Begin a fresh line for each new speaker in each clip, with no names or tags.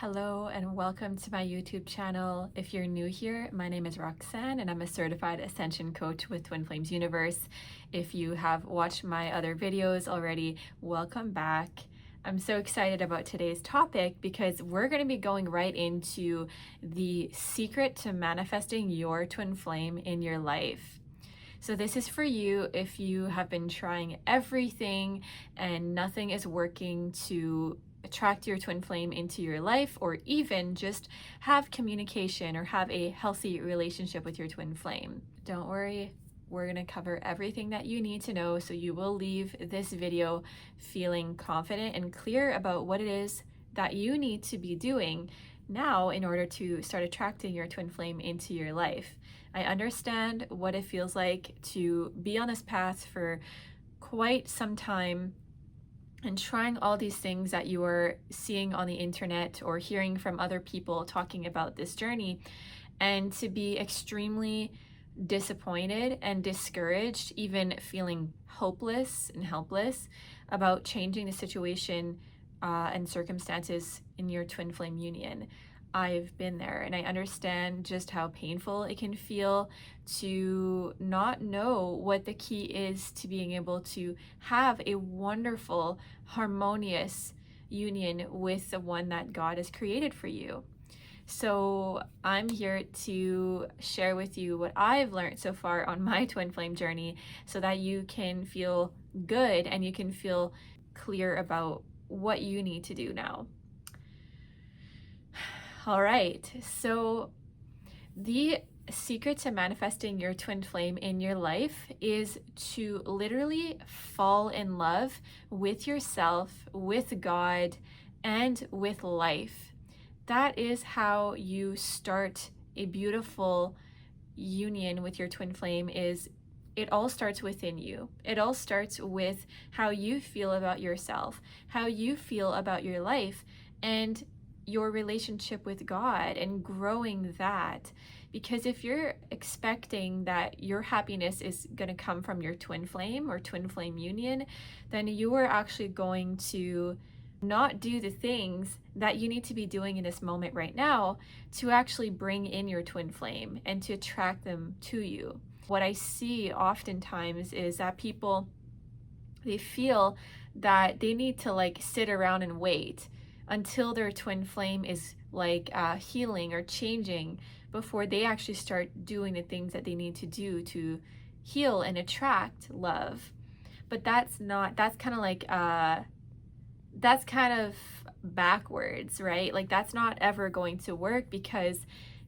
Hello and welcome to my YouTube channel. If you're new here, my name is Roxanne and I'm a certified Ascension coach with Twin Flames Universe. If you have watched my other videos already, welcome back. I'm so excited about today's topic because we're going to be going right into the secret to manifesting your twin flame in your life. So this is for you if you have been trying everything and nothing is working to attract your twin flame into your life, or even just have communication or have a healthy relationship with your twin flame. Don't worry, we're going to cover everything that you need to know so you will leave this video feeling confident and clear about what it is that you need to be doing now in order to start attracting your twin flame into your life. I understand what it feels like to be on this path for quite some time and trying all these things that you are seeing on the internet or hearing from other people talking about this journey, and to be extremely disappointed and discouraged, even feeling hopeless and helpless about changing the situation and circumstances in your twin flame union. I've been there and I understand just how painful it can feel to not know what the key is to being able to have a wonderful, harmonious union with the one that God has created for you. So I'm here to share with you what I've learned so far on my twin flame journey so that you can feel good and you can feel clear about what you need to do now. All right, so the secret to manifesting your twin flame in your life is to literally fall in love with yourself, with God, and with life. That is how you start a beautiful union with your twin flame. It all starts within you. It all starts with how you feel about yourself, how you feel about your life, and your relationship with God, and growing that. Because if you're expecting that your happiness is going to come from your twin flame or twin flame union, then you are actually going to not do the things that you need to be doing in this moment right now to actually bring in your twin flame and to attract them to you. What I see oftentimes is that people, they feel that they need to sit around and wait until their twin flame is healing or changing before they actually start doing the things that they need to do to heal and attract love. But that's kind of backwards, right? That's not ever going to work, because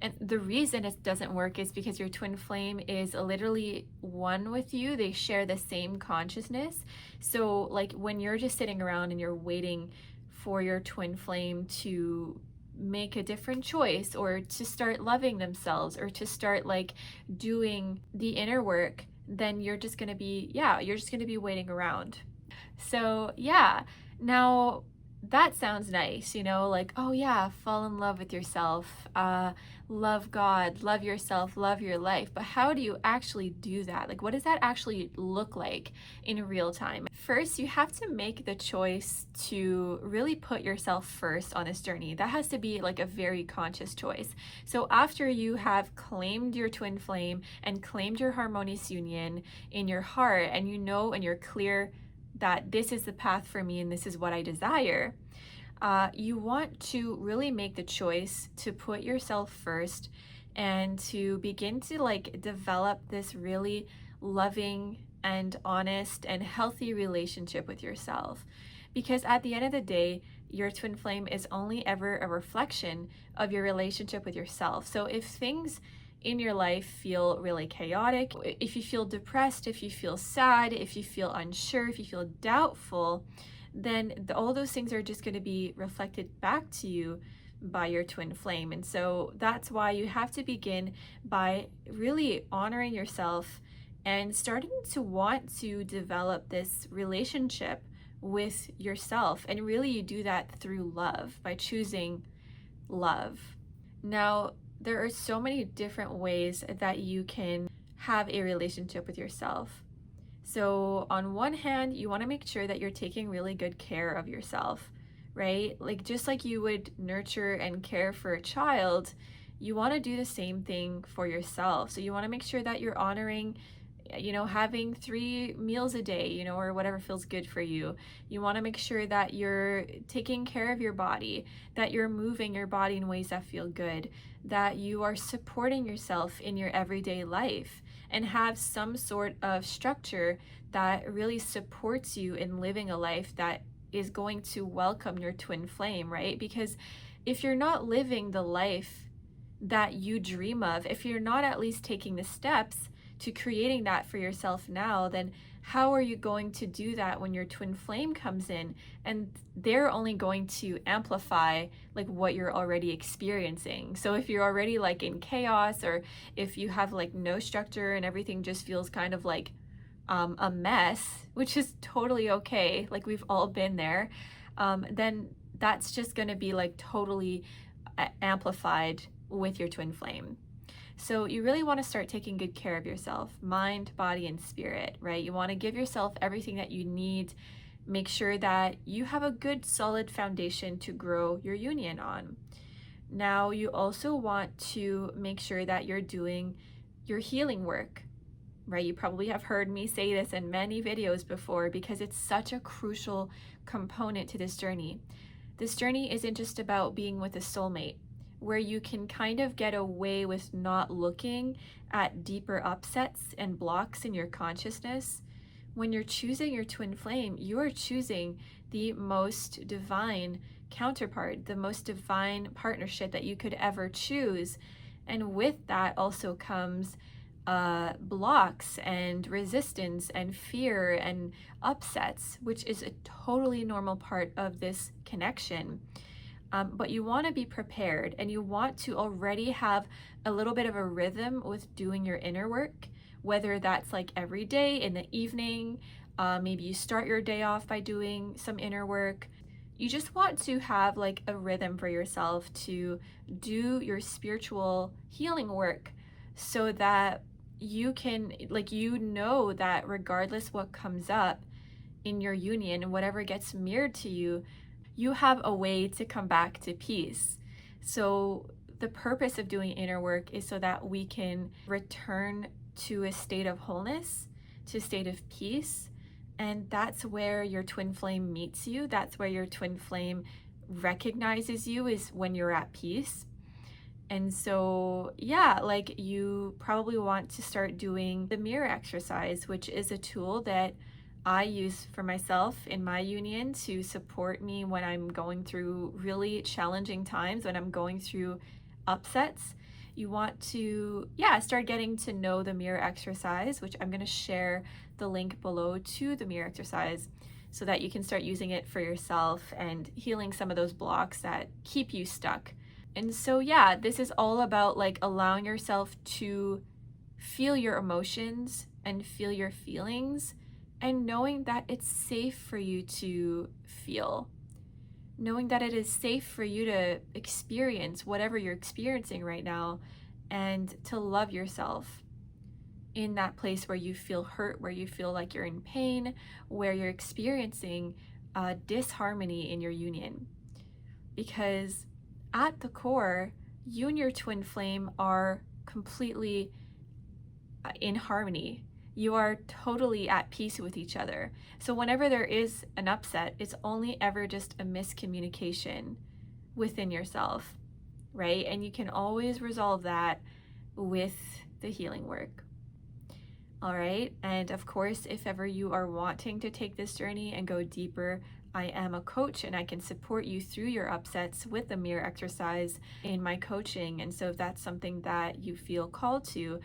and the reason it doesn't work is because your twin flame is literally one with you. They share the same consciousness. So when you're just sitting around and you're waiting for your twin flame to make a different choice, or to start loving themselves, or to start doing the inner work, then you're just going to be waiting around. So now that sounds nice, oh yeah, fall in love with yourself, love God, love yourself, love your life. But how do you actually do that? What does that actually look like in real time? First, you have to make the choice to really put yourself first on this journey. That has to be a very conscious choice. So after you have claimed your twin flame and claimed your harmonious union in your heart, and and you're clear that this is the path for me and this is what I desire, you want to really make the choice to put yourself first and to begin to develop this really loving and honest and healthy relationship with yourself. Because at the end of the day, your twin flame is only ever a reflection of your relationship with yourself. So if things in your life feel really chaotic, if you feel depressed, if you feel sad, if you feel unsure, if you feel doubtful, then all those things are just going to be reflected back to you by your twin flame. And so that's why you have to begin by really honoring yourself and starting to want to develop this relationship with yourself. And really you do that through love, by choosing love. Now, there are so many different ways that you can have a relationship with yourself. So on one hand, you want to make sure that you're taking really good care of yourself, right? Like just like you would nurture and care for a child, you want to do the same thing for yourself. So you want to make sure that you're honoring, having 3 meals a day, or whatever feels good for you. You want to make sure that you're taking care of your body, that you're moving your body in ways that feel good, that you are supporting yourself in your everyday life, and have some sort of structure that really supports you in living a life that is going to welcome your twin flame, right? Because if you're not living the life that you dream of, if you're not at least taking the steps to creating that for yourself now, then how are you going to do that when your twin flame comes in? And they're only going to amplify like what you're already experiencing. So if you're already like in chaos, or if you have like no structure and everything just feels kind of like a mess, which is totally okay, like we've all been there, then that's just going to be like totally amplified with your twin flame. So you really want to start taking good care of yourself, mind, body, and spirit, right? You want to give yourself everything that you need. Make sure that you have a good, solid foundation to grow your union on. Now, you also want to make sure that you're doing your healing work, right? You probably have heard me say this in many videos before because it's such a crucial component to this journey. This journey isn't just about being with a soulmate, where you can kind of get away with not looking at deeper upsets and blocks in your consciousness. When you're choosing your twin flame, you are choosing the most divine counterpart, the most divine partnership that you could ever choose. And with that also comes blocks and resistance and fear and upsets, which is a totally normal part of this connection. But you want to be prepared, and you want to already have a little bit of a rhythm with doing your inner work, whether that's like every day in the evening. Maybe you start your day off by doing some inner work. You just want to have like a rhythm for yourself to do your spiritual healing work, so that you can, like, that regardless what comes up in your union and whatever gets mirrored to you, you have a way to come back to peace. So the purpose of doing inner work is so that we can return to a state of wholeness, to a state of peace. And that's where your twin flame meets you. That's where your twin flame recognizes you, is when you're at peace. And so, yeah, like you probably want to start doing the mirror exercise, which is a tool that I use for myself in my union to support me when I'm going through really challenging times, when I'm going through upsets. You want to, start getting to know the mirror exercise, which I'm going to share the link below to the mirror exercise so that you can start using it for yourself and healing some of those blocks that keep you stuck. And so, this is all about like allowing yourself to feel your emotions and feel your feelings, and knowing that it's safe for you to feel, knowing that it is safe for you to experience whatever you're experiencing right now, and to love yourself in that place where you feel hurt, where you feel like you're in pain, where you're experiencing disharmony in your union. Because at the core, you and your twin flame are completely in harmony. You are totally at peace with each other. So whenever there is an upset, it's only ever just a miscommunication within yourself, right? And you can always resolve that with the healing work. All right. And of course, if ever you are wanting to take this journey and go deeper, I am a coach and I can support you through your upsets with the mirror exercise in my coaching. And so if that's something that you feel called to,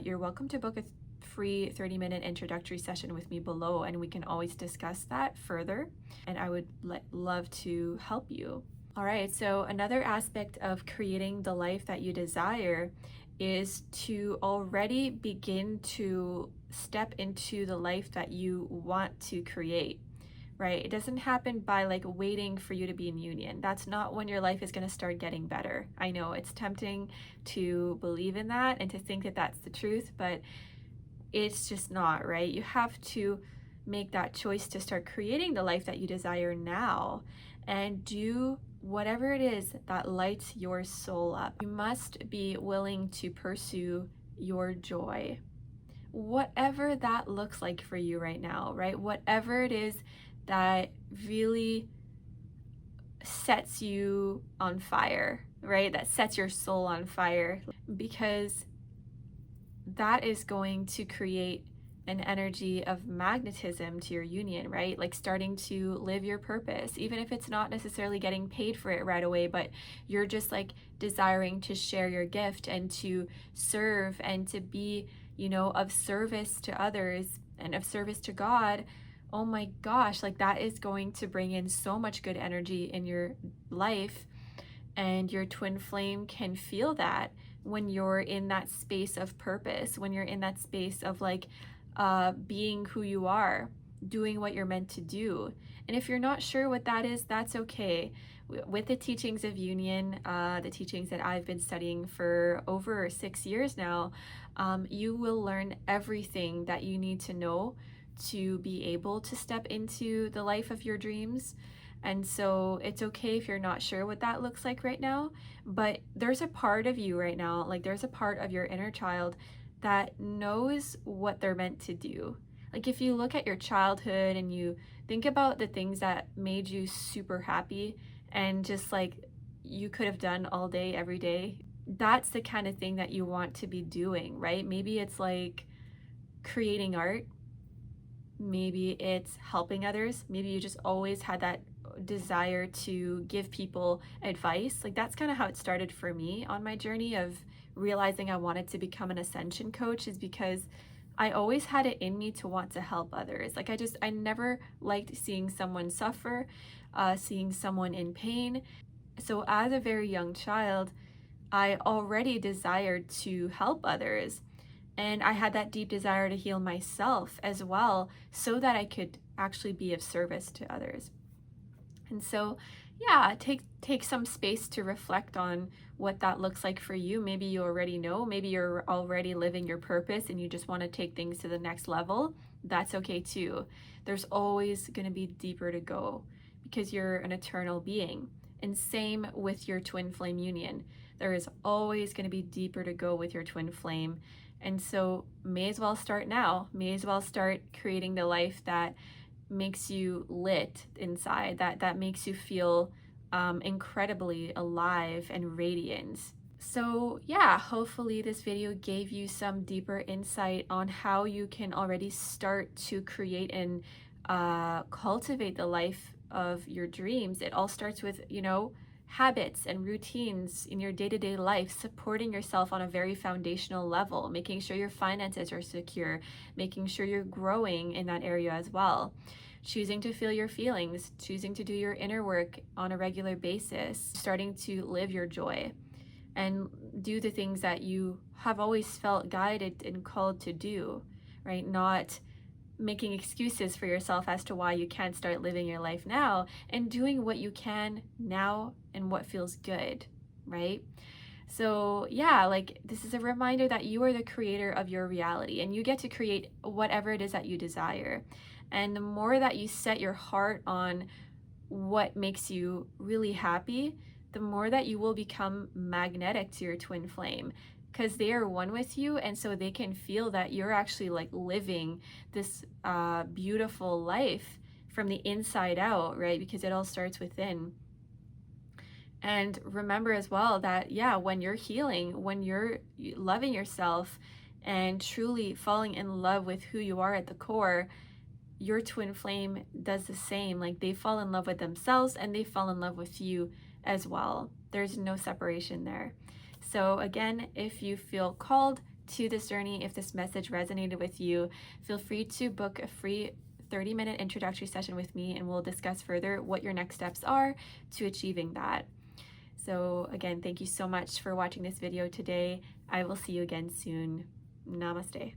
you're welcome to book a free 30-minute introductory session with me below, and we can always discuss that further. And I would love to help you. All right, so another aspect of creating the life that you desire is to already begin to step into the life that you want to create, right? It doesn't happen by like waiting for you to be in union. That's not when your life is going to start getting better. I know it's tempting to believe in that and to think that that's the truth, but it's just not, right? You have to make that choice to start creating the life that you desire now. and do whatever it is that lights your soul up. You must be willing to pursue your joy, whatever that looks like for you right now, right? Whatever it is that really sets you on fire, right? That sets your soul on fire, because that is going to create an energy of magnetism to your union, right? Like starting to live your purpose, even if it's not necessarily getting paid for it right away, but you're just like desiring to share your gift and to serve and to be, you know, of service to others and of service to God. Oh my gosh, like that is going to bring in so much good energy in your life, and your twin flame can feel that when you're in that space of purpose, when you're in that space of like being who you are, doing what you're meant to do. And if you're not sure what that is, that's okay. With the teachings of union, the teachings that I've been studying for over 6 years now, you will learn everything that you need to know to be able to step into the life of your dreams. And so it's okay if you're not sure what that looks like right now, but there's a part of you right now, like there's a part of your inner child that knows what they're meant to do. Like if you look at your childhood and you think about the things that made you super happy and just like you could have done all day, every day, that's the kind of thing that you want to be doing, right? Maybe it's like creating art. Maybe it's helping others. Maybe you just always had that desire to give people advice. Like that's kind of how it started for me on my journey of realizing I wanted to become an Ascension coach, is because I always had it in me to want to help others. Like I never liked seeing someone suffer, seeing someone in pain. So as a very young child, I already desired to help others. And I had that deep desire to heal myself as well, so that I could actually be of service to others. And so, yeah, take some space to reflect on what that looks like for you. Maybe you already know, maybe you're already living your purpose and you just want to take things to the next level. That's okay too. There's always going to be deeper to go because you're an eternal being. And same with your twin flame union. There is always going to be deeper to go with your twin flame. And so may as well start now. May as well start creating the life that makes you lit inside, that makes you feel incredibly alive and radiant. So yeah, hopefully this video gave you some deeper insight on how you can already start to create and cultivate the life of your dreams. It all starts with, you know, habits and routines in your day-to-day life, supporting yourself on a very foundational level, making sure your finances are secure, making sure you're growing in that area as well, choosing to feel your feelings, choosing to do your inner work on a regular basis, starting to live your joy and do the things that you have always felt guided and called to do, right? Not making excuses for yourself as to why you can't start living your life now, and doing what you can now and what feels good, right? So yeah, like this is a reminder that you are the creator of your reality and you get to create whatever it is that you desire. And the more that you set your heart on what makes you really happy, the more that you will become magnetic to your twin flame, because they are one with you, and so they can feel that you're actually like living this beautiful life from the inside out, right? Because it all starts within. And remember as well that, yeah, when you're healing, when you're loving yourself and truly falling in love with who you are at the core, your twin flame does the same. Like they fall in love with themselves and they fall in love with you as well. There's no separation there. So again, if you feel called to this journey, if this message resonated with you, feel free to book a free 30-minute introductory session with me and we'll discuss further what your next steps are to achieving that. So again, thank you so much for watching this video today. I will see you again soon. Namaste.